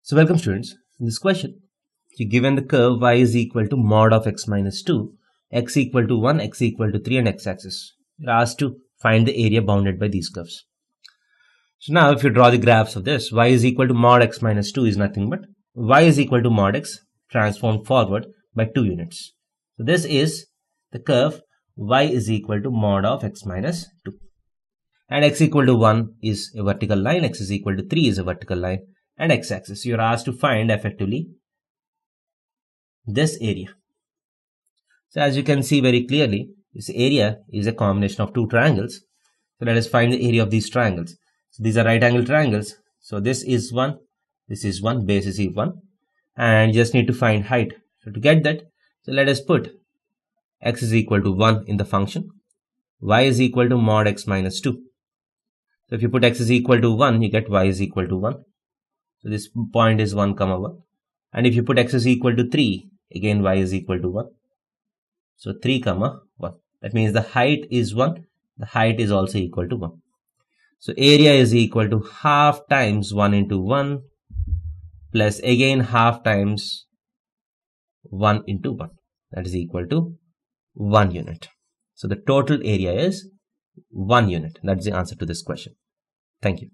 So welcome students. In this question, you're given the curve y is equal to mod of x minus 2, x equal to 1, x equal to 3 and x-axis. You're asked to find the area bounded by these curves. So now if you draw the graphs of this, y is equal to mod x minus 2 is nothing but y is equal to mod x transformed forward by 2 units. So this is the curve y is equal to mod of x minus 2. And x equal to 1 is a vertical line, x is equal to 3 is a vertical line, and x-axis. You're asked to find effectively this area. So as you can see very clearly, this area is a combination of two triangles. So let us find the area of these triangles. So these are right angle triangles. So this is 1, base is 1, and you just need to find height. So to get that, so let us put x is equal to 1 in the function, y is equal to mod x minus 2. So if you put x is equal to 1, you get y is equal to 1. So this point is 1, 1. And if you put x is equal to 3, again y is equal to 1. So 3, 1. That means the height is 1. The height is also equal to 1. So area is equal to half times 1 into 1 plus again half times 1 into 1. That is equal to 1 unit. So the total area is 1 unit. That's the answer to this question. Thank you.